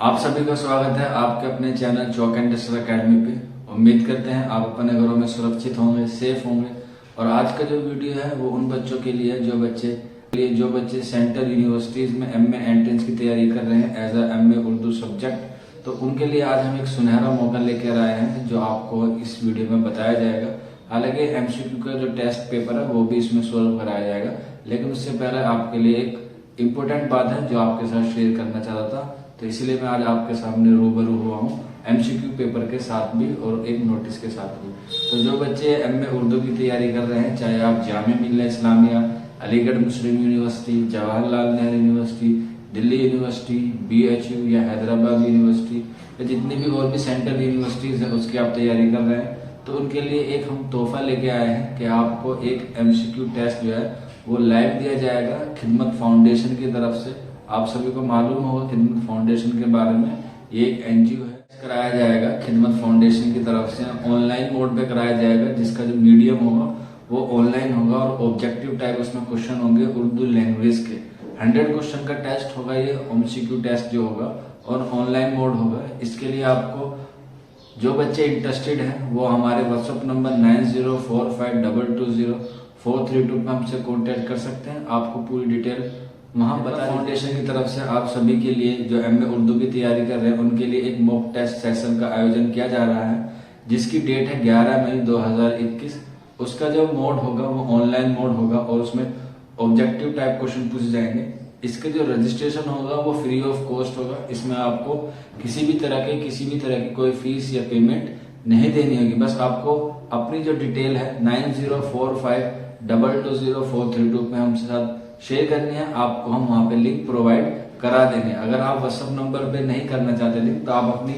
आप सभी का स्वागत है आपके अपने channel chalk and digital academy पे। उम्मीद करते हैं आप अपने घरों में सुरक्षित होंगे, सेफ होंगे। और आज का जो वीडियो है वो उन बच्चों के लिए जो बच्चे सेंट्रल यूनिवर्सिटीज में एमए एंट्रेंस की तैयारी कर रहे हैं as a MA Urdu subject. तो उनके लिए आज हम एक सुनहरा मौका लेकर आए हैं जो आपको इस वीडियो में बताया जाएगा। हालांकि एमसीक्यू का जो टेस्ट पेपर है वो भी इसमें सोल्व कराया जाएगा, लेकिन उससे पहले आपके लिए एक इम्पोर्टेंट बात है जो आपके साथ शेयर करना चाहता था। तो इसलिए मैं आज आपके सामने रूबरू हुआ हूँ एमसीक्यू पेपर के साथ भी और एक नोटिस के साथ भी। तो जो बच्चे एमए उर्दू की तैयारी कर रहे हैं, चाहे आप Jamia Millia Islamia, Aligarh Muslim university, Jawaharlal Nehru university, Delhi university, BHU या हैदराबाद यूनिवर्सिटी या जितनी भी और भी सेंट्रल यूनिवर्सिटीज है उसकी आप तैयारी कर रहे हैं, तो उनके लिए एक हम तोहफा लेके आए हैं कि आपको एक एमसीक्यू टेस्ट जो है वो लाइव दिया जाएगा खिदमत फाउंडेशन की तरफ से। आप सभी को मालूम होगा खिदमत फाउंडेशन के बारे में, ये एक एनजीओ है। कराया जाएगा खिदमत फाउंडेशन की तरफ से, ऑनलाइन मोड पे कराया जाएगा, जिसका जो मीडियम होगा वो ऑनलाइन होगा और ऑब्जेक्टिव टाइप उसमें क्वेश्चन होंगे उर्दू लैंग्वेज के। 100 क्वेश्चन का टेस्ट होगा ये एमसीक्यू टेस्ट जो होगा, और ऑनलाइन मोड होगा। इसके लिए आपको जो बच्चे इंटरेस्टेड हैं वो हमारे व्हाट्सएप नंबर 9045220432 पे हमसे कॉन्टेक्ट कर सकते हैं। आपको पूरी डिटेल वहाँ बता फाउंडेशन की तरफ से आप सभी के लिए जो एमए उर्दू की तैयारी कर रहे हैं उनके लिए एक मॉक टेस्ट सेशन का आयोजन किया जा रहा है, जिसकी डेट है 11 मई 2021। उसका जो मोड होगा वो ऑनलाइन मोड होगा और उसमें ऑब्जेक्टिव टाइप क्वेश्चन पूछे जाएंगे। इसका जो रजिस्ट्रेशन होगा वो फ्री ऑफ कॉस्ट होगा। इसमें आपको किसी भी तरह की कोई फीस या पेमेंट नहीं देनी होगी। बस आपको अपनी जो डिटेल है 9045220432 पे हमसे साथ शेयर करनी है। आपको हम वहां पे लिंक प्रोवाइड करा देंगे। अगर आप व्हाट्सएप नंबर पे नहीं करना चाहते लिंक, तो आप अपनी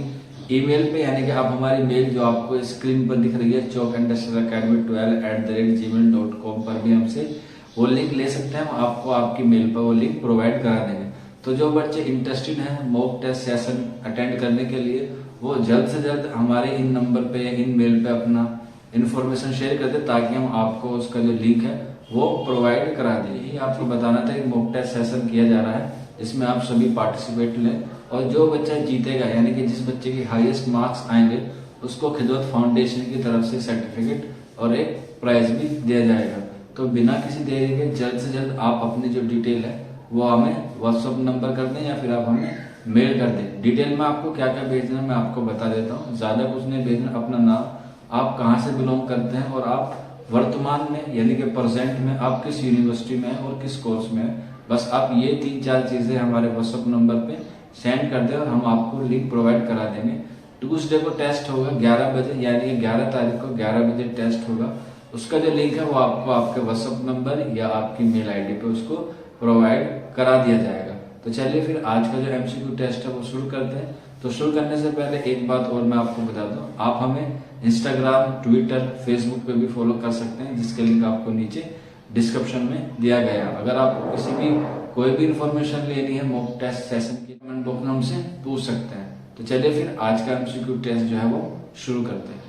ईमेल पे, यानी कि आप हमारी मेल जो आपको स्क्रीन पर दिख रही है chalk_academy12@gmail.com पर भी हमसे वो लिंक ले सकते हैं। हम आपको आपकी मेल पर वो लिंक प्रोवाइड करा देंगे। तो जो बच्चे इंटरेस्टेड हैं मॉक टेस्ट सेशन अटेंड करने के लिए, वो जल्द से जल्द हमारे इन नंबर पे या इन मेल पे अपना इन्फॉर्मेशन शेयर कर दे, ताकि हम आपको उसका जो लिंक है वो प्रोवाइड करा दें। यही आपको बताना था कि मॉक टेस्ट सेशन किया जा रहा है, इसमें आप सभी पार्टिसिपेट लें। और जो बच्चा जीतेगा, यानी कि जिस बच्चे के हाईएस्ट मार्क्स आएंगे, उसको खिदमत फाउंडेशन की तरफ से सर्टिफिकेट और एक प्राइज भी दिया जाएगा। तो बिना किसी देरी के जल्द से जल्द आप अपनी जो डिटेल है वो हमें व्हाट्सएप नंबर कर दें या फिर आप हमें मेल कर दें। डिटेल में आपको क्या क्या भेजना है मैं आपको बता देता हूँ। ज्यादा कुछ नहीं भेजना, अपना नाम, आप कहाँ से बिलोंग करते हैं और आप वर्तमान में यानी कि प्रेजेंट में आप किस यूनिवर्सिटी में हैं और किस कोर्स में हैं। बस आप ये 3-4 चीजें हमारे व्हाट्सएप नंबर पे सेंड कर दें और हम आपको लिंक प्रोवाइड करा देंगे। ट्यूसडे को टेस्ट होगा 11 बजे, यानी कि 11 तारीख को 11 बजे टेस्ट होगा। उसका जो लिंक है वो आपको आपके व्हाट्सएप नंबर या आपकी मेल आईडी पे उसको प्रोवाइड करा दिया जाएगा। तो चलिए फिर आज का जो एमसीक्यू टेस्ट है वो शुरू करते हैं। तो शुरू करने से पहले एक बात और मैं आपको बता दूं, आप हमें इंस्टाग्राम, ट्विटर, फेसबुक पे भी फॉलो कर सकते हैं, जिसके लिंक आपको नीचे डिस्क्रिप्शन में दिया गया है। अगर आपको किसी भी कोई भी इंफॉर्मेशन लेनी है मॉक टेस्ट सेशन की, कमेंट बॉक्स में हमसे पूछ सकते हैं। तो चलिए फिर आज का एमसीक्यू टेस्ट जो है वो शुरू करते हैं।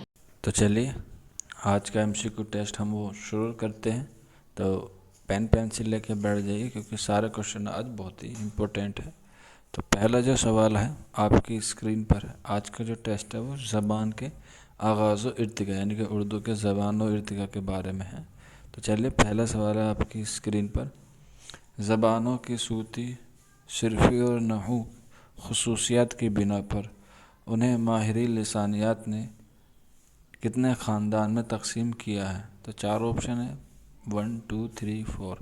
तो चलिए आज का एमसीक्यू टेस्ट हम वो शुरू करते हैं। तो पेन पेंसिल लेके बैठ जाइए, क्योंकि सारे क्वेश्चन आज बहुत ही इम्पोर्टेंट है। तो पहला जो सवाल है आपकी स्क्रीन पर है। आज का जो टेस्ट है वो ज़बान के आगाज़ व इर्तिका, यानी कि उर्दू के ज़बान व इर्तिका के बारे में है। तो चलिए पहला सवाल है आपकी स्क्रीन पर। ज़बानों की सूती, सिर्फ़ी और नहू खसूसियात की बिना पर उन्हें माहिरी लिसानियात ने कितने ख़ानदान में तकसीम किया है। तो 4 ऑप्शन है, 1 2 3 4।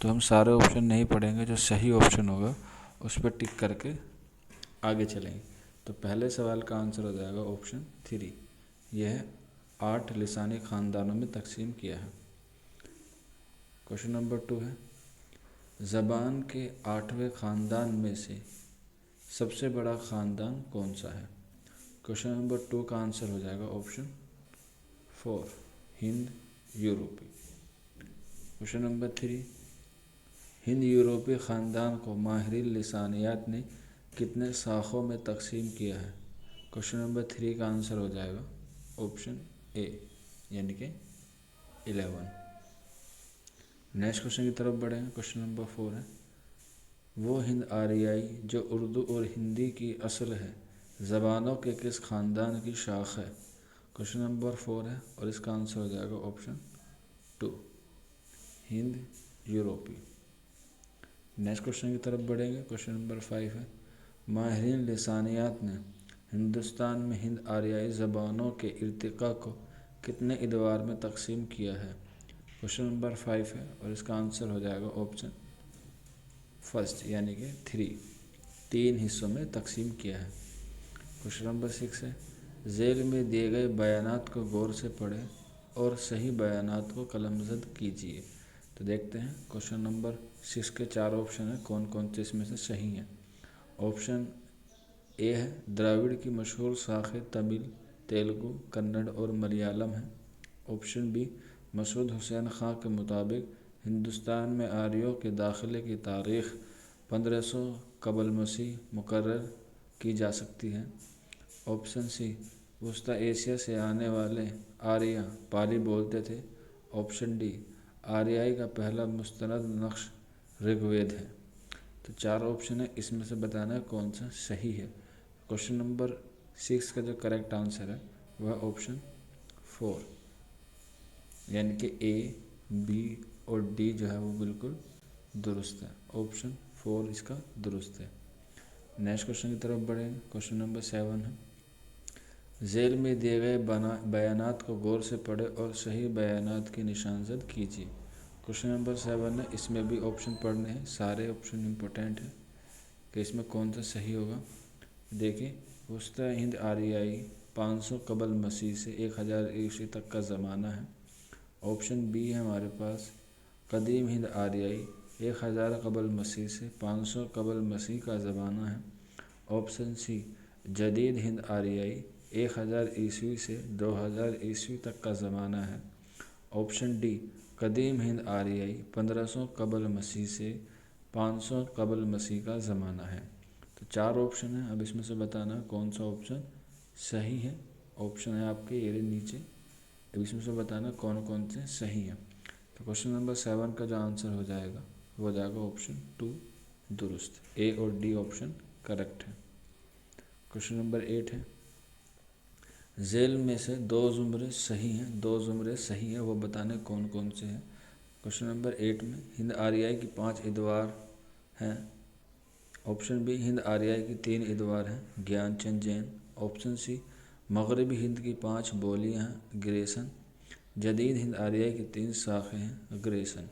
तो हम सारे ऑप्शन नहीं पढ़ेंगे, जो सही ऑप्शन होगा उस पर टिक करके आगे चलेंगे। तो पहले सवाल का आंसर हो जाएगा ऑप्शन 3। यह 8 लिसानी ख़ानदानों में तकसीम किया है। क्वेश्चन नंबर 2 है, ज़बान के 8वें ख़ानदान में से सबसे बड़ा ख़ानदान कौन सा है। क्वेश्चन नंबर 2 का आंसर हो जाएगा ऑप्शन 4, हिंद यूरोपी। क्वेश्चन नंबर 3, हिंद यूरोपी ख़ानदान को माहिरीन लिसानियात ने कितने शाखों में तकसीम किया है। क्वेश्चन नंबर 3 का आंसर हो जाएगा ऑप्शन ए, यानी कि 11। नेक्स्ट क्वेश्चन की तरफ बढ़ेंगे। क्वेश्चन नंबर 4 है, वो हिंद आर्याई जो उर्दू और हिंदी की असल है ज़बानों के किस ख़ानदान की शाख है। क्वेश्चन नंबर 4 है और इसका आंसर हो जाएगा ऑप्शन 2 हिंद यूरोपी। नेक्स्ट क्वेश्चन की तरफ बढ़ेंगे। क्वेश्चन नंबर 5 है माहिरीन लिसानियात ने हिंदुस्तान में हिंद आर्याई ज़बानों के इर्तिका को कितने इदवार में तकसीम किया है। क्वेश्चन नंबर 5 है और इसका आंसर हो जाएगा ऑप्शन फर्स्ट यानी कि 3 हिस्सों में तकसीम किया है। क्वेश्चन नंबर 6 है झेल में दिए गए बयानात को गौर से पढ़ें और सही बयानात को कलमज़द कीजिए। तो देखते हैं क्वेश्चन नंबर 6 के 4 ऑप्शन है, कौन कौन से इसमें से सही हैं। ऑप्शन ए है द्राविड़ की मशहूर शाखें तमिल, तेलुगु, कन्नड़ और मलयालम है। ऑप्शन बी मसूद हुसैन खां के मुताबिक हिंदुस्तान में आर्यों के दाखिले की तारीख़ 1500 कबल मसीह मुकर्रर की जा सकती है। ऑप्शन सी वस्ता एशिया से आने वाले आर्य पाली बोलते थे। ऑप्शन डी आर्याई का पहला मुस्तनद नक्श ऋग्वेद है। तो 4 ऑप्शन है, इसमें से बताना है कौन सा सही है। क्वेश्चन नंबर 6 का जो करेक्ट आंसर है वह ऑप्शन 4 यानी कि ए, बी और डी जो है वो बिल्कुल दुरुस्त है। ऑप्शन 4 इसका दुरुस्त है। नेक्स्ट क्वेश्चन की तरफ बढ़ेंगे। क्वेश्चन नंबर 7 है झेल में दिए गए बयानात को गौर से पढ़े और सही बयानात की निशानजद कीजिए। क्वेश्चन नंबर 7 है, इसमें भी ऑप्शन पढ़ने हैं, सारे ऑप्शन इम्पोर्टेंट हैं कि इसमें कौन सा सही होगा। देखिए वस्ता हिंद आर्याई 500 कबल मसीह से 1000 ईस्वी तक का ज़माना है। ऑप्शन बी है हमारे पास कदीम हिंद आर्याई 1000 कबल मसीह से 500 कबल मसीह का ज़माना है। ऑप्शन सी जदीद हिंद आर्याई 1000 ईस्वी से 2000 ईस्वी तक का ज़माना है। ऑप्शन डी कदीम हिंद आर्याई 1500 कबल मसीह से 500 कबल मसीह का ज़माना है। तो 4 ऑप्शन है, अब इसमें से बताना कौन सा ऑप्शन सही है। ऑप्शन है आपके ये नीचे, अब इसमें से बताना कौन कौन से सही हैं। तो क्वेश्चन नंबर 7 का जो आंसर हो जाएगा वो हो जाएगा ऑप्शन 2 दुरुस्त। ए और डी ऑप्शन करेक्ट है। क्वेश्चन नंबर 8 है झेल में से 2 ज़ुमरे सही हैं, 2 ज़ुमरे सही हैं वो बताने कौन कौन से हैं। क्वेश्चन नंबर 8 में हिंद आर्याई की 5 इदवार हैं। ऑप्शन बी हिंद आर्याई की 3 इदवार हैं ज्ञानचंद जैन। ऑप्शन सी मगरबी हिंद की 5 बोलियां हैं ग्रेसन। जदीद हिंद आर्याई की 3 शाखें हैं ग्रेसन।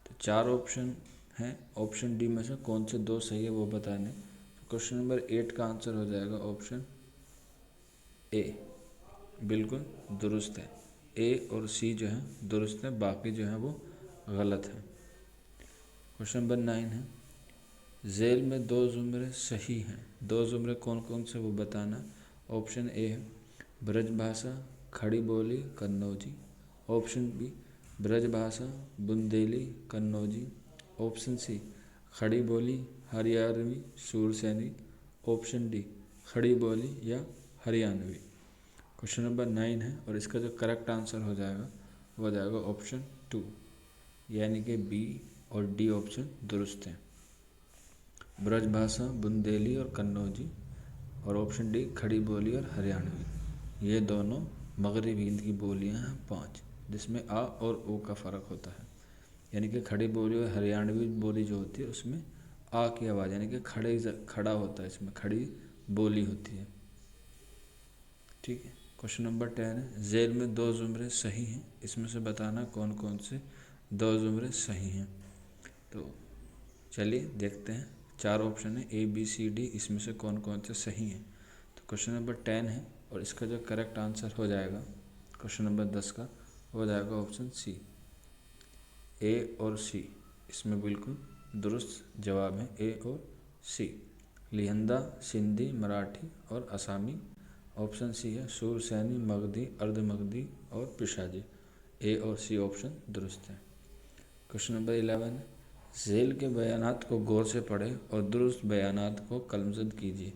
तो 4 ऑप्शन हैं, ऑप्शन डी में से कौन से 2 सही है वो बताने। तो क्वेश्चन नंबर 8 का आंसर हो जाएगा ऑप्शन ए, बिल्कुल दुरुस्त है। ए और सी जो है दुरुस्त है, बाकी जो है वो गलत है। क्वेश्चन नंबर 9 है झेल में 2 ज़ुमरे सही हैं, 2 ज़ुमरे कौन कौन से वो बताना। ऑप्शन ए है Brajbhasha Khadi Boli Kannauji. Option B Brajbhasha Bundeli Kannauji. Option C Khadi Boli Haryanvi सूरसैनी। Option D खड़ी बोली या हरियाणवी। क्वेश्चन नंबर 9 है और इसका जो करेक्ट आंसर हो जाएगा वो हो जाएगा ऑप्शन 2 यानी कि बी और डी ऑप्शन दुरुस्त हैं। ब्रजभाषा बुंदेली और कन्नौजी और ऑप्शन डी खड़ी बोली और हरियाणवी। ये दोनों मगरबी हिंद की बोलियां हैं 5, जिसमें आ और ओ का फ़र्क होता है। यानी कि खड़ी बोली और हरियाणवी बोली जो होती है उसमें आ की आवाज़ यानी कि खड़ा होता है, इसमें खड़ी बोली होती है। ठीक है। क्वेश्चन नंबर 10 है झेल में 2 ज़ुमरे सही हैं, इसमें से बताना कौन कौन से 2 ज़ुमरे सही हैं। तो चलिए देखते हैं, 4 ऑप्शन है ए बी सी डी, इसमें से कौन कौन से सही हैं। तो क्वेश्चन नंबर 10 है और इसका जो करेक्ट आंसर हो जाएगा क्वेश्चन नंबर 10 का हो जाएगा ऑप्शन सी। ए और सी इसमें बिल्कुल दुरुस्त जवाब है, ए और सी। लिहंदा सिंधी मराठी और असामी। ऑप्शन सी है सूरसैनी मगधी अर्ध मगधी और पिशाजी। ए और सी ऑप्शन दुरुस्त है। क्वेश्चन नंबर 11 झेल के बयानात को गौर से पढ़ें और दुरुस्त बयानात को कलमज़द कीजिए।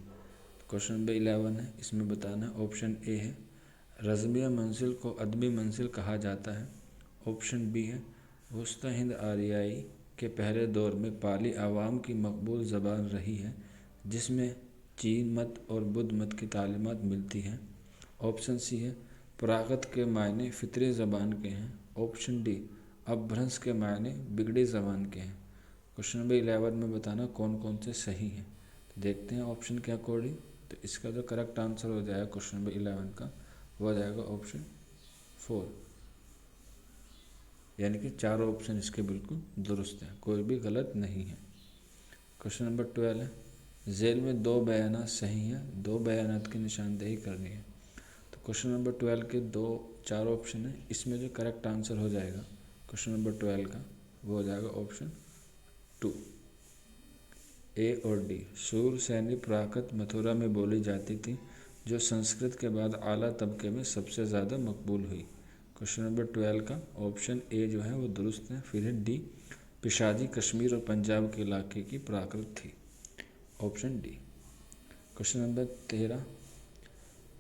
क्वेश्चन नंबर 11 है, इसमें बताना ऑप्शन ए है रज़मिया मंजिल को अदबी मंजिल कहा जाता है। ऑप्शन बी है वस्ता हिंद आर्याई के पहले दौर में पाली आवाम की मकबूल ज़बान रही है, जिसमें चीन मत और बुद्ध मत की तालीमात मिलती हैं। ऑप्शन सी है प्राकृत के मायने फितरी ज़बान के हैं। ऑप्शन डी अपभ्रंश के मायने बिगड़ी ज़बान के हैं। क्वेश्चन नंबर 11 में बताना कौन कौन से सही हैं। तो देखते हैं ऑप्शन के अकॉर्डिंग। तो इसका जो करेक्ट आंसर हो जाएगा क्वेश्चन नंबर 11 का, वो हो जाएगा ऑप्शन 4, यानी कि चारों ऑप्शन इसके बिल्कुल दुरुस्त हैं, कोई भी गलत नहीं है। क्वेश्चन नंबर 12 है, झेल में 2 बयानात सही हैं, 2 बयानात की निशानदेही करनी है। तो क्वेश्चन नंबर 12 के 4 ऑप्शन है, इसमें जो करेक्ट आंसर हो जाएगा क्वेश्चन नंबर 12 का, वो हो जाएगा ऑप्शन 2, ए और डी। शूरसेनी प्राकृत मथुरा में बोली जाती थी, जो संस्कृत के बाद आला तबके में सबसे ज़्यादा मकबूल हुई। क्वेश्चन नंबर 12 का ऑप्शन ए जो है वो दुरुस्त है। फिर है डी, पिशाजी कश्मीर और पंजाब के इलाके की प्राकृत थी। Option D. क्वेश्चन नंबर 13,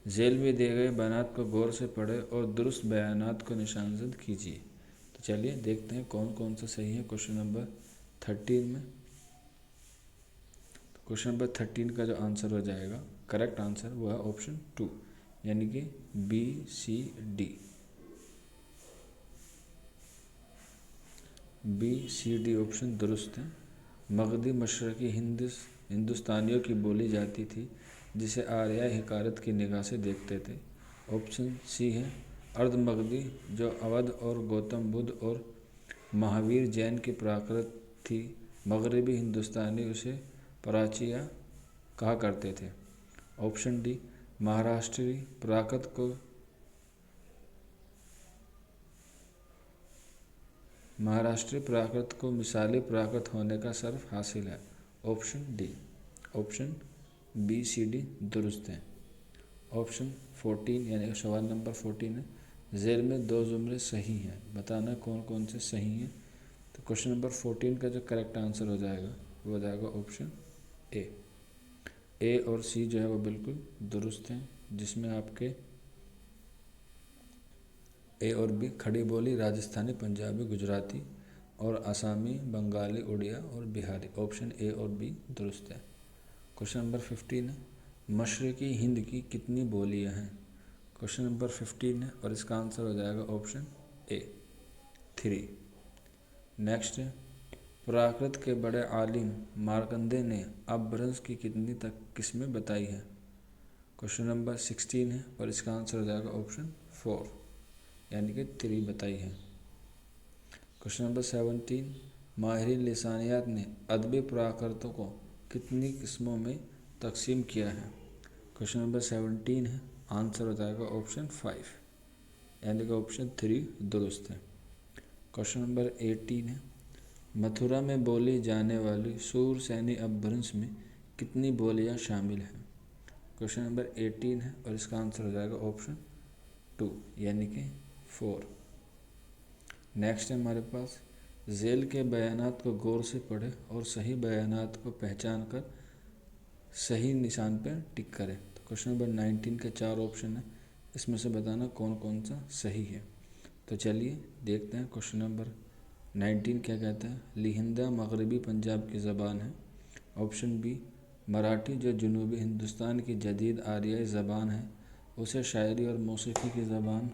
झेल में दिए गए बयानात को गौर से पढ़े और दुरुस्त बयानात को निशानजद कीजिए। तो चलिए देखते हैं कौन कौन सा सही है क्वेश्चन नंबर 13 में। क्वेश्चन नंबर 13 का जो आंसर हो जाएगा, करेक्ट आंसर, वो है ऑप्शन 2, यानी कि B C D. B C D option दुरुस्त है। मगधी मशरकी हिंदुस्तानियों की बोली जाती थी, जिसे आर्य हिकारत की निगाह से देखते थे। ऑप्शन सी है अर्ध मगधी, जो अवध और गौतम बुद्ध और महावीर जैन की प्राकृत थी। मगरबी हिंदुस्तानी उसे प्राचिया कहा करते थे। ऑप्शन डी, महाराष्ट्री प्राकृत को मिसाली प्राकृत होने का शर्फ हासिल है। Option D. Option B C D दुरुस्त है। ऑप्शन 14 यानी सवाल नंबर 14 है, झेल में 2 जुमले सही हैं, बताना कौन कौन से सही हैं। तो क्वेश्चन नंबर 14 का जो करेक्ट आंसर हो जाएगा वो हो जाएगा ऑप्शन ए और सी जो है वो बिल्कुल दुरुस्त हैं, जिसमें आपके ए और बी खड़ी बोली राजस्थानी, पंजाबी, गुजराती और आसामी, बंगाली, उड़िया और बिहारी। ऑप्शन ए और बी दुरुस्त है। क्वेश्चन नंबर 15 है, मशरकी हिंद की कितनी बोलियां हैं। क्वेश्चन नंबर 15 है और इसका आंसर हो जाएगा ऑप्शन ए 3। नेक्स्ट है, प्राकृत के बड़े आलिम मार्कंडे ने अपभ्रंश की कितनी तक किस्में बताई है। क्वेश्चन नंबर 16 है और इसका आंसर हो जाएगा ऑप्शन 4, यानी कि 3 बताई है। क्वेश्चन नंबर 17, माहिरीन लिसानियात ने अदबी प्राकृतों को कितनी किस्मों में तकसीम किया है। क्वेश्चन नंबर 17 है, आंसर हो जाएगा ऑप्शन 5, यानी कि ऑप्शन 3 दुरुस्त है। क्वेश्चन नंबर 18 है, मथुरा में बोली जाने वाली शूरसेनी अपभ्रंश में कितनी बोलियां शामिल हैं। क्वेश्चन नंबर 18 है और इसका आंसर हो जाएगा ऑप्शन 2, यानी कि 4। नेक्स्ट है हमारे पास, झेल के बयानात को गौर से पढ़े और सही बयानात को पहचान कर सही निशान पर टिक करें। तो क्वेश्चन नंबर 19 के 4 ऑप्शन है, इसमें से बताना कौन कौन सा सही है। तो चलिए देखते हैं क्वेश्चन नंबर 19 क्या कहता है। लिहिंदा मगरबी पंजाब की ज़बान है। ऑप्शन बी, मराठी जो जनूबी हिंदुस्तान की जदीद आर्याई ज़बान है, उसे शायरी और मौसीकी की ज़बान।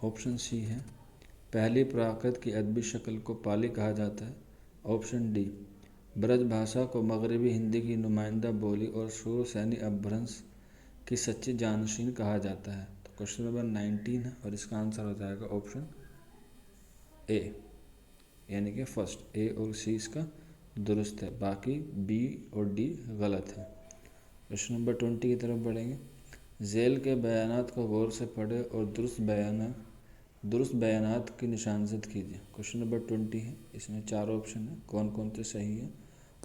ऑप्शन सी है, पहली प्राकृत की अदबी शक्ल को पाली कहा जाता है। ऑप्शन डी, ब्रज भाषा को मगरबी हिंदी की नुमाइंदा बोली और शूरसेनी अपभ्रंश की सच्ची जानशीन कहा जाता है। तो क्वेश्चन नंबर 19 है और इसका आंसर हो जाएगा ऑप्शन ए, यानी कि फर्स्ट, ए और सी इसका दुरुस्त है, बाकी बी और डी गलत है। क्वेश्चन नंबर 20 की तरफ बढ़ेंगे। झेल के बयानात को गौर से पढ़े और दुरुस्त बयानात की निशानजद कीजिए। क्वेश्चन नंबर 20 है, इसमें 4 ऑप्शन है, कौन कौन से सही है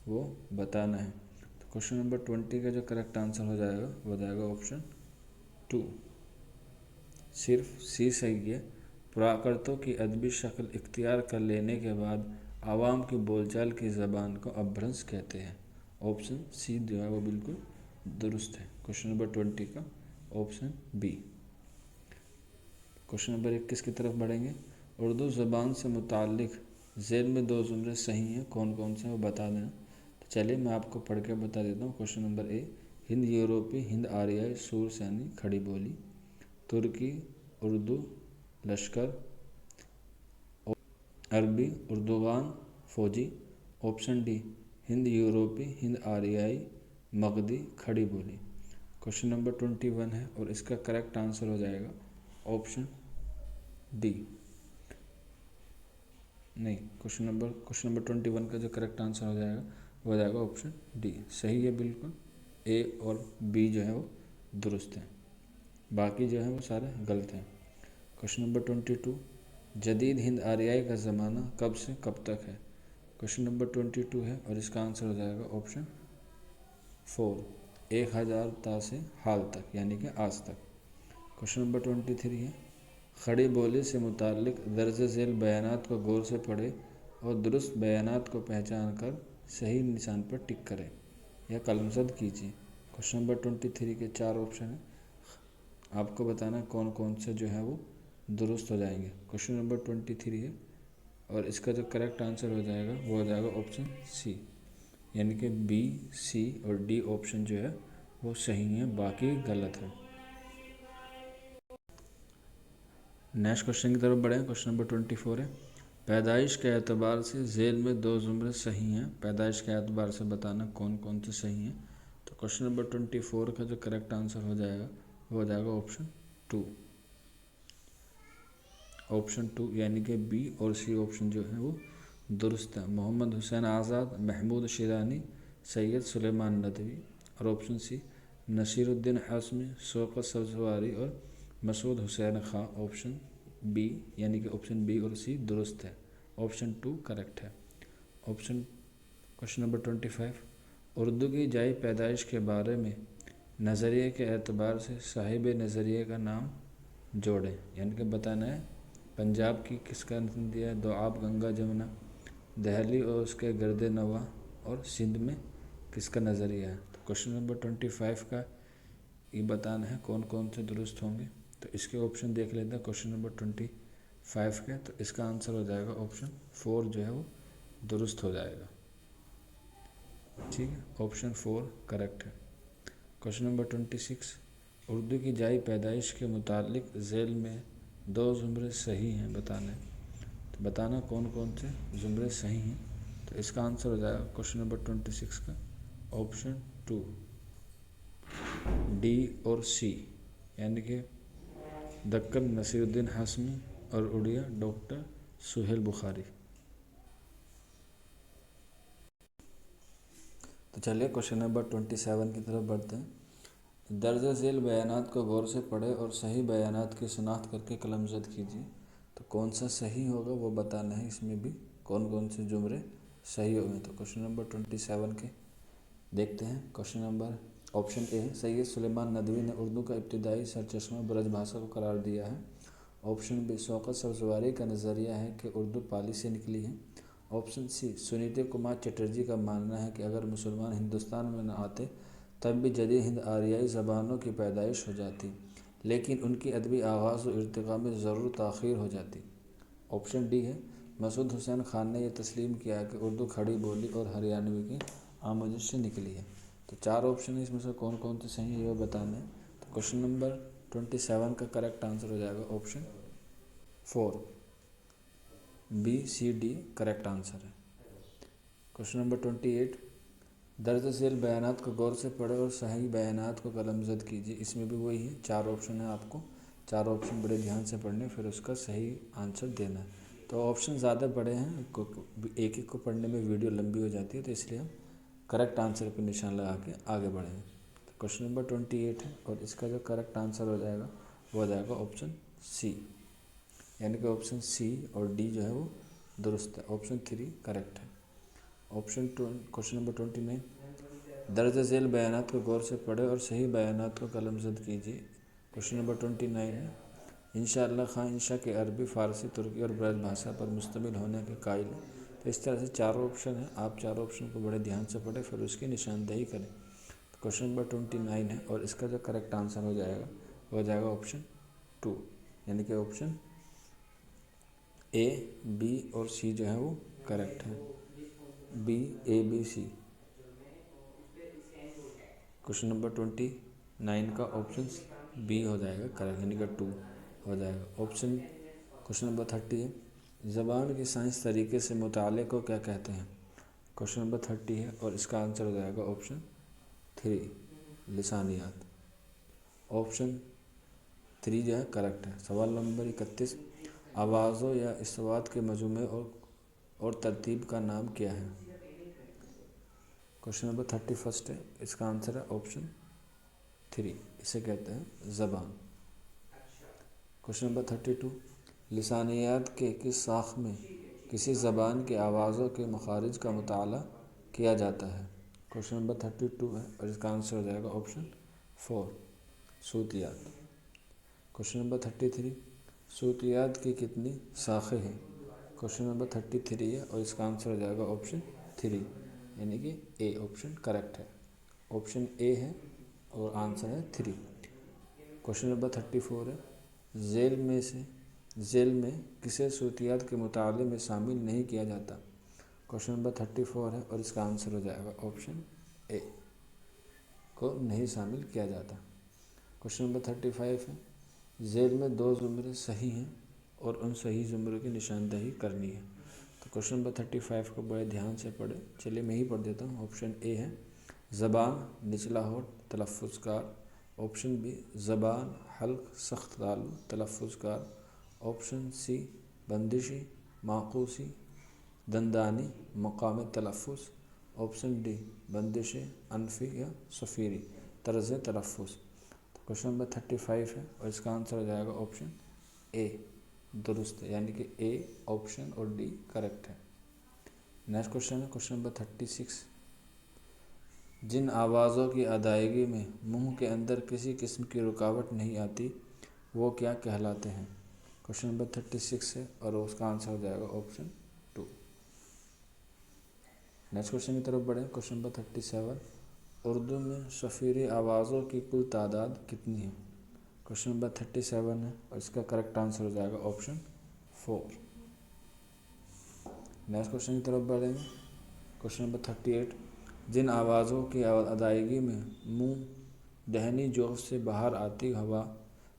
वो बताना है। तो क्वेश्चन नंबर 20 का जो करेक्ट आंसर हो जाएगा वो हो जाएगा ऑप्शन 2, सिर्फ सी सही है। प्राकृतों की अदबी शक्ल इख्तियार कर लेने के बाद आवाम की बोलचाल की ज़बान को अपभ्रंश कहते हैं। ऑप्शन सी जो है वो बिल्कुल दुरुस्त है। क्वेश्चन नंबर 20 का ऑप्शन बी। क्वेश्चन नंबर 21 की तरफ बढ़ेंगे। उर्दू ज़बान से मुताल्लिक़ ज़ेल में 2 जुमले सही हैं, कौन कौन से हैं वो बता देना। तो चलिए मैं आपको पढ़ के बता देता हूँ। क्वेश्चन नंबर ए, हिंद यूरोपी, हिंद आर्याई, सूर सैनी, खड़ी बोली, तुर्की, उर्दू, लश्कर, अरबी, उर्दूगान, फ़ौजी। ऑप्शन डी, हिंद यूरोपी, हिंद आर्याई, मगधी, खड़ी बोली। क्वेश्चन नंबर 21 है और इसका करेक्ट आंसर हो जाएगा ऑप्शन डी। नहीं, क्वेश्चन नंबर 21 का जो करेक्ट आंसर हो जाएगा वो हो जाएगा ऑप्शन डी। सही है बिल्कुल, ए और बी जो है वो दुरुस्त हैं, बाकी जो है वो सारे गलत हैं। क्वेश्चन नंबर 22, जदीद हिंद आर्याई का ज़माना कब से कब तक है। क्वेश्चन नंबर 22 है और इसका आंसर हो जाएगा ऑप्शन 4, 1000 ता से हाल तक, यानी कि आज तक। क्वेश्चन नंबर 23 है, खड़ी बोली से मुताल्लिक़ दर्ज झेल बयानात को गौर से पढ़े और दुरुस्त बयानात को पहचान कर सही निशान पर टिक करें या कलमज़द कीजिए। क्वेश्चन नंबर 23 के 4 ऑप्शन हैं, आपको बताना कौन कौन से जो है वो दुरुस्त हो जाएंगे। क्वेश्चन नंबर 23 है और इसका जो करेक्ट आंसर हो जाएगा वो हो जाएगा ऑप्शन सी, यानी कि बी, सी और डी ऑप्शन जो है वो सही है, बाकी गलत है। नेक्स्ट क्वेश्चन की तरफ बढ़ें। क्वेश्चन नंबर 24 है, पैदाइश के एतबार से झेल में 2 जुमले सही हैं, पैदाइश के एतबार से बताना कौन कौन से सही हैं। तो क्वेश्चन नंबर 24 का जो करेक्ट आंसर हो जाएगा वो हो जाएगा ऑप्शन 2, ऑप्शन 2 यानी कि बी और सी ऑप्शन जो है वो दुरुस्त है। मोहम्मद हुसैन आज़ाद, महमूद शिरानी, सैयद सुलेमान नदवी। और ऑप्शन सी, नसीरुद्दीन हाशमी, शौकत सब्ज़वारी और मसूद हुसैन खां। ऑप्शन बी यानी कि ऑप्शन बी और सी दुरुस्त है, ऑप्शन 2 करेक्ट है। क्वेश्चन नंबर 25, उर्दू की जाई पैदाइश के बारे में नज़रिए के एतबार से साहिब नज़रिए का नाम जोड़ें, यानी कि बताना है पंजाब की किसका नज़रिया है, दोआब, गंगा, जमुना, दहली और उसके गर्द नवा, और सिंध में किसका नज़रिया है। तो क्वेश्चन नंबर 25 का ये बताना है कौन कौन से दुरुस्त होंगे। तो इसके ऑप्शन देख लेते हैं क्वेश्चन नंबर 25 के। तो इसका आंसर हो जाएगा ऑप्शन 4 जो है वो दुरुस्त हो जाएगा, ठीक है, ऑप्शन 4 करेक्ट है। क्वेश्चन नंबर 26, उर्दू की जाई पैदाइश के मुतालिक झेल में 2 जुमले सही हैं, बताना है। तो बताना कौन कौन से जुमले सही हैं। तो इसका आंसर हो जाएगा क्वेश्चन नंबर 26 का ऑप्शन 2, डी और सी, यानी कि दक्कन नसीरुद्दीन हाशमी और उड़िया डॉक्टर सुहेल बुखारी। तो चलिए क्वेश्चन नंबर 27 की तरफ बढ़ते हैं। दर्ज झेल बयानात को गौर से पढ़े और सही बयानात की शनाख्त करके कलमज़द कीजिए। तो कौन सा सही होगा वो बताना है, इसमें भी कौन कौन से जुमले सही होंगे। तो क्वेश्चन नंबर 27 के देखते हैं। क्वेश्चन नंबर ऑप्शन ए है, सैयद सुलेमान नदवी ने उर्दू का इब्तिदाई सरचश्मा ब्रज भाषा को करार दिया है। ऑप्शन बी, शौकत सब्ज़वारी का नज़रिया है कि उर्दू पाली से निकली है। ऑप्शन सी, सुनीति कुमार चटर्जी का मानना है कि अगर मुसलमान हिंदुस्तान में न आते तब भी जदीद हिंद आर्याई ज़बानों की पैदाइश हो जाती, लेकिन उनकी अदबी आगाज़ व इर्तिक़ा में ज़रूर ताख़ीर हो जाती। ऑप्शन डी है, मसूद हुसैन खान ने यह तस्लीम किया कि उर्दू खड़ी बोली और हरियाणवी की आमोजिश से निकली है। तो 4 ऑप्शन है, इसमें से कौन कौन से सही है ये बताना है। तो क्वेश्चन नंबर 27 का करेक्ट आंसर हो जाएगा option 4, B C D correct answer है। क्वेश्चन नंबर 28, दर्ज झेल बयानात को गौर से पढ़े और सही बयानात को कलमज़द कीजिए। इसमें भी वही है, 4 ऑप्शन है, आपको 4 ऑप्शन बड़े ध्यान से पढ़ने फिर उसका सही आंसर देना है। तो ऑप्शन ज़्यादा बड़े हैं, एक एक को पढ़ने में वीडियो लंबी हो जाती है, तो इसलिए हम करेक्ट आंसर पर निशान लगा के आगे बढ़ेंगे। तो क्वेश्चन नंबर 28 है और इसका जो करेक्ट आंसर हो जाएगा वो हो जाएगा ऑप्शन सी, यानी कि ऑप्शन सी और डी जो है वो दुरुस्त है, ऑप्शन 3 करेक्ट है। क्वेश्चन नंबर 29, दर्ज झेल बयानात को गौर से पढ़े और सही बयानात को कलमज़द कीजिए। क्वेश्चन नंबर 29 है, इंशाअल्लाह खां इंशा के अरबी, फ़ारसी, तुर्की और ब्रज भाषा पर मुश्तमिल होने के कायल है। तो इस तरह से 4 ऑप्शन है, आप 4 ऑप्शन को बड़े ध्यान से पढ़ें फिर उसकी निशानदेही करें। क्वेश्चन नंबर 29 है और इसका जो करेक्ट आंसर हो जाएगा वो हो जाएगा ऑप्शन 2, यानी कि ऑप्शन ए, बी और सी जो है वो करेक्ट है। बी, ए, बी, सी। क्वेश्चन नंबर 29 का ऑप्शन बी हो जाएगा करेक्ट, यानी कि 2 हो जाएगा ऑप्शन। क्वेश्चन नंबर 30 है, ज़बान की साइंस तरीके से मुताले को क्या कहते हैं। क्वेश्चन नंबर 30 है और इसका आंसर हो जाएगा ऑप्शन 3, लिसानियात। ऑप्शन 3 जो है करेक्ट है। सवाल नंबर 31, आवाज़ों या इस्वात के मजमूए और तरतीब का नाम क्या है। क्वेश्चन नंबर 31 है, इसका आंसर है ऑप्शन 3, इसे कहते हैं ज़बान। क्वेश्चन नंबर 32, लिसानियात के किस शाख में किसी ज़बान की आवाज़ों के मखारिज का मुताला किया जाता है। क्वेश्चन नंबर 32 है और इसका आंसर हो जाएगा ऑप्शन 4, सूतियात। क्वेश्चन नंबर 33, सूतियात की कितनी शाखें हैं। क्वेश्चन नंबर 33 है और इसका आंसर हो जाएगा ऑप्शन 3, यानी कि ए ऑप्शन करेक्ट है। ऑप्शन ए है और आंसर है 3। क्वेश्चन नंबर 34 है, झेल में किसे सूतियात के मुताले में शामिल नहीं किया जाता। क्वेश्चन नंबर 34 है और इसका आंसर हो जाएगा ऑप्शन ए को नहीं शामिल किया जाता। क्वेश्चन नंबर 35 है, झेल में 2 ज़ुमरे सही हैं और उन सही ज़ुमरों की निशानदही करनी है। तो क्वेश्चन नंबर 35 को बड़े ध्यान से पढ़े। चलिए मैं ही पढ़ देता हूँ। ऑप्शन ए है ज़बान निचला होठ तलफ़ुज़कार। ऑप्शन बी ज़बान हल्क सख्त तालु तलफ़ुज़कार। ऑप्शन सी बंदिशी माकूसी दंदानी मकाम तलफ़ुज़। ऑप्शन डी बंदिश अनफ़ी या सफ़ीरी तर्ज़ तलफ़ुज़। तो क्वेश्चन नंबर 35 है और इसका आंसर हो जाएगा ऑप्शन ए दुरुस्त है, यानी कि ए ऑप्शन और डी करेक्ट है। नेक्स्ट क्वेश्चन है क्वेश्चन नंबर 36, जिन आवाज़ों की अदायगी में मुंह के अंदर किसी किस्म की रुकावट नहीं आती वो क्या कहलाते हैं। क्वेश्चन नंबर 36 है और उसका आंसर हो जाएगा ऑप्शन 2। नेक्स्ट क्वेश्चन की तरफ बढ़ें। क्वेश्चन नंबर 37, उर्दू में शफ़ीरी आवाज़ों की कुल तादाद कितनी है। क्वेश्चन नंबर 37 है और इसका करेक्ट आंसर हो जाएगा ऑप्शन 4। नेक्स्ट क्वेश्चन की तरफ बढ़ेंगे। क्वेश्चन नंबर 38, जिन आवाज़ों की अदायगी में मुंह दहनी जोफ़ से बाहर आती हवा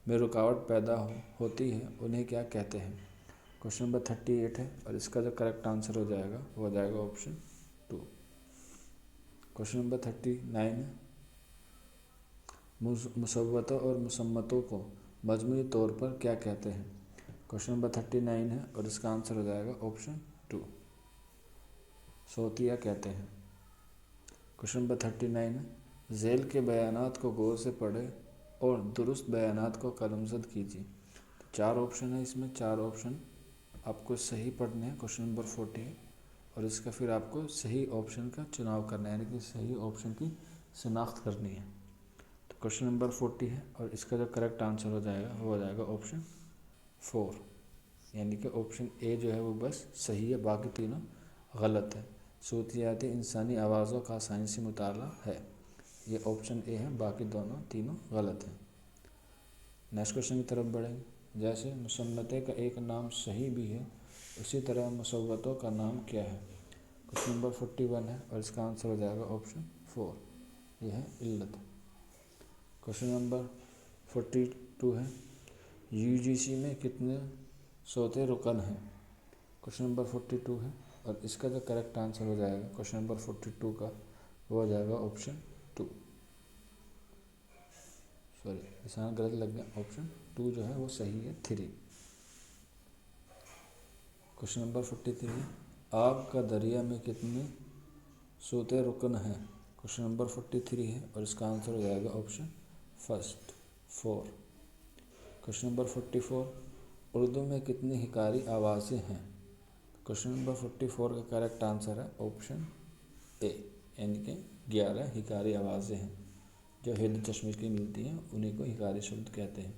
में रुकावट पैदा होती है उन्हें क्या कहते हैं। क्वेश्चन नंबर 38 है और इसका जो करेक्ट आंसर हो जाएगा वो हो जाएगा ऑप्शन 2। क्वेश्चन नंबर 39 है, मुसव्वतों और मुसम्मतों को मजमूई तौर पर क्या कहते हैं। क्वेश्चन नंबर 39 है और इसका आंसर हो जाएगा ऑप्शन 2, सोतिया कहते हैं। क्वेश्चन नंबर 39 है, झेल के बयानात को गौर से पढ़े और दुरुस्त बयानात को कलमज़द कीजिए। तो 4 ऑप्शन है इसमें, 4 ऑप्शन आपको सही पढ़ने हैं। क्वेश्चन नंबर 40 और इसका फिर आपको सही ऑप्शन का चुनाव करना है, यानी कि सही ऑप्शन की शनाख्त करनी है। तो क्वेश्चन नंबर 40 है और इसका जो करेक्ट आंसर हो जाएगा वो हो जाएगा ऑप्शन 4, यानी कि ऑप्शन ए जो है वो बस सही है, बाकी तीनों गलत है। सूतियाती इंसानी आवाज़ों का साइंसी मुताला है, ये ऑप्शन ए है, बाकी तीनों गलत हैं। नेक्स्ट क्वेश्चन की तरफ बढ़ेंगे। जैसे मुसन्नतें का एक नाम सही भी है उसी तरह मुसव्वतों का नाम क्या है। क्वेश्चन नंबर 41 है और इसका आंसर हो जाएगा ऑप्शन 4, यह है इल्लत। क्वेश्चन नंबर 42 है, यूजीसी में कितने सोते रुकन हैं। क्वेश्चन नंबर 42 है और इसका जो करेक्ट आंसर हो जाएगा क्वेश्चन नंबर 42 का वो हो जाएगा ऑप्शन 2। सॉरी, निशान गलत लग गया, ऑप्शन 2 जो है वो सही है 3। क्वेश्चन नंबर 43 है, आग का दरिया में कितने सोते रुकन हैं। क्वेश्चन नंबर 43 है और इसका आंसर हो जाएगा ऑप्शन 4। क्वेश्चन नंबर 44, उर्दू में कितनी हिकारी आवाज़ें हैं। क्वेश्चन नंबर 44 का करेक्ट आंसर है ऑप्शन ए, यानी कि 11 हिकारी आवाज़ें हैं जो हिंद चश्मे की मिलती हैं, उन्हीं को हिकारी शब्द कहते हैं।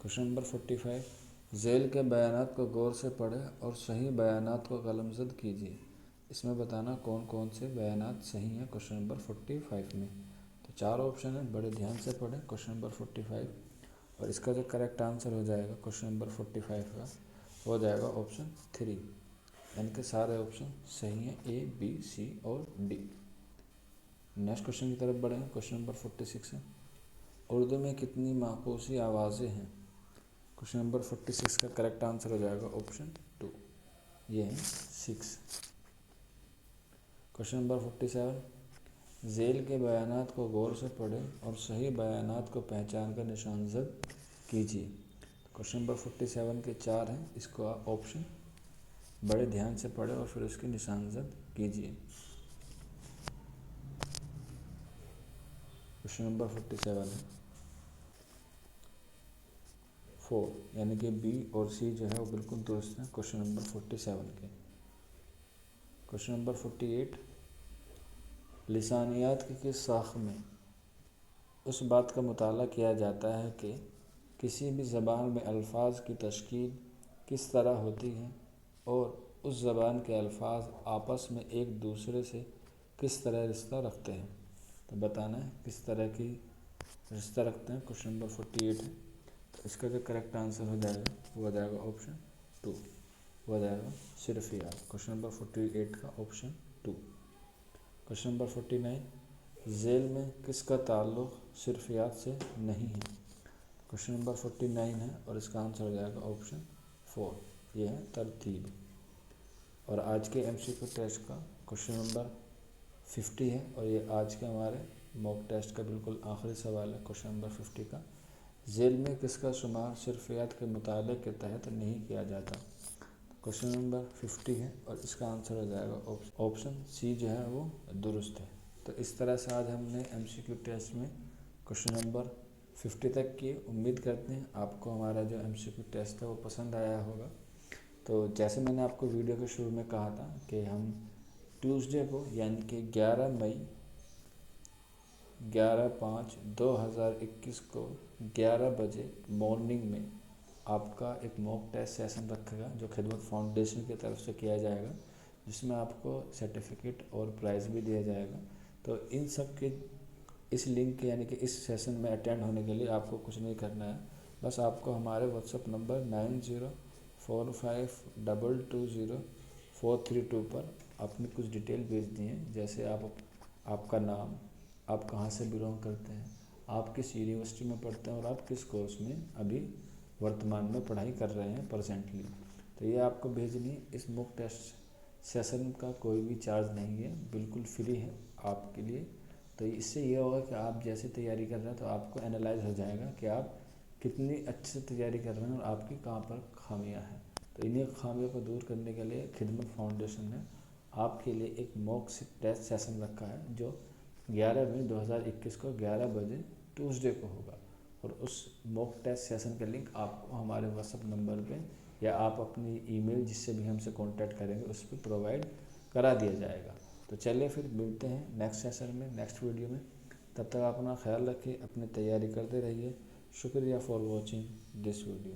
क्वेश्चन नंबर 45, झेल के बयानात को गौर से पढ़ें और सही बयानात को कलमज़द कीजिए। इसमें बताना कौन कौन से बयानात सही हैं क्वेश्चन नंबर 45 में। तो 4 ऑप्शन है, बड़े ध्यान से पढ़ें। क्वेश्चन नंबर 45, और इसका जो करेक्ट आंसर हो जाएगा क्वेश्चन नंबर 45 का हो जाएगा ऑप्शन 3, यानी कि सारे ऑप्शन सही हैं, ए बी सी और डी। नेक्स्ट क्वेश्चन की तरफ बढ़ें। क्वेश्चन नंबर 46 है, उर्दू में कितनी माकूसी आवाज़ें हैं? क्वेश्चन नंबर 46 का करेक्ट आंसर हो जाएगा ऑप्शन 2, ये है 6। क्वेश्चन नंबर 47, झेल के बयानात को गौर से पढ़ें और सही बयानात को पहचान कर निशानजद कीजिए। क्वेश्चन नंबर 47 के 4 हैं, इसको आप ऑप्शन बड़े ध्यान से पढ़ें और फिर उसकी निशानजद कीजिए। क्वेश्चन नंबर 47 है 4, यानी कि बी और सी जो है वो बिल्कुल दुरुस्त हैं क्वेश्चन नंबर 47 के। क्वेश्चन नंबर 48, लिसानियात की किस शाख में उस बात का मुताला किया जाता है कि किसी भी ज़बान में अल्फाज की तश्कील किस तरह होती है और उस ज़बान के अल्फाज आपस में एक दूसरे से किस तरह रिश्ता रखते हैं? तो बताना है किस तरह की रिश्ता रखते हैं। क्वेश्चन नंबर 48 है, तो इसका जो करेक्ट आंसर हो जाएगा वो हो जाएगा ऑप्शन 2, वो हो जाएगा सिर्फियात। क्वेश्चन नंबर 48 का ऑप्शन 2। क्वेश्चन नंबर 49, झेल में किसका ताल्लुक़ सिर्फियात से नहीं है? क्वेश्चन नंबर 49 है और इसका आंसर हो जाएगा ऑप्शन 4, ये है तरतीब। और आज के MCQ टेस्ट का क्वेश्चन नंबर 50 है और ये आज के हमारे मॉक टेस्ट का बिल्कुल आखिरी सवाल है। क्वेश्चन नंबर 50 का, झेल में किसका शुमार सिर्फियात के मुताले के तहत नहीं किया जाता? क्वेश्चन नंबर 50 है और इसका आंसर हो जाएगा ऑप्शन सी जो है वो दुरुस्त है। तो इस तरह से आज हमने MCQ टेस्ट में क्वेश्चन नंबर 50 तक की। उम्मीद करते हैं आपको हमारा जो MCQ टेस्ट था वो पसंद आया होगा। तो जैसे मैंने आपको वीडियो के शुरू में कहा था कि हम ट्यूसडे को यानी कि 11 मई 11/5/2021 को 11 बजे मॉर्निंग में आपका एक मॉक टेस्ट सेशन रखेगा जो खिदमत फाउंडेशन की तरफ से किया जाएगा, जिसमें आपको सर्टिफिकेट और प्राइज़ भी दिया जाएगा। तो इन सब के इस लिंक यानी कि इस सेशन में अटेंड होने के लिए आपको कुछ नहीं करना है, बस आपको हमारे व्हाट्सएप नंबर 9045220432 पर अपनी कुछ डिटेल भेजनी है, जैसे आपका नाम, आप कहाँ से बिलोंग करते हैं, आप किस यूनिवर्सिटी में पढ़ते हैं और आप किस कोर्स में अभी वर्तमान में पढ़ाई कर रहे हैं प्रेजेंटली। तो ये आपको भेजनी है। इस मॉक टेस्ट सेशन का कोई भी चार्ज नहीं है, बिल्कुल फ्री है आपके लिए। तो इससे ये होगा कि आप जैसे तैयारी कर रहे हैं तो आपको एनालाइज हो जाएगा कि आप कितनी अच्छे से तैयारी कर रहे हैं और आपकी कहाँ पर खामियां हैं। तो इन्हीं खामियों को दूर करने के लिए खिदमत फाउंडेशन ने आपके लिए एक मॉक टेस्ट सेशन रखा है जो 11 मई 2021 को 11 बजे ट्यूसडे को होगा। और उस मॉक टेस्ट सेशन का लिंक आपको हमारे व्हाट्सएप नंबर पे या आप अपनी ईमेल जिससे भी हमसे कांटेक्ट करेंगे उस पर प्रोवाइड करा दिया जाएगा। तो चलिए फिर मिलते हैं नेक्स्ट सेशन में, नेक्स्ट वीडियो में। तब तक अपना ख्याल रखिए, अपनी तैयारी करते रहिए। शुक्रिया फॉर वॉचिंग दिस वीडियो।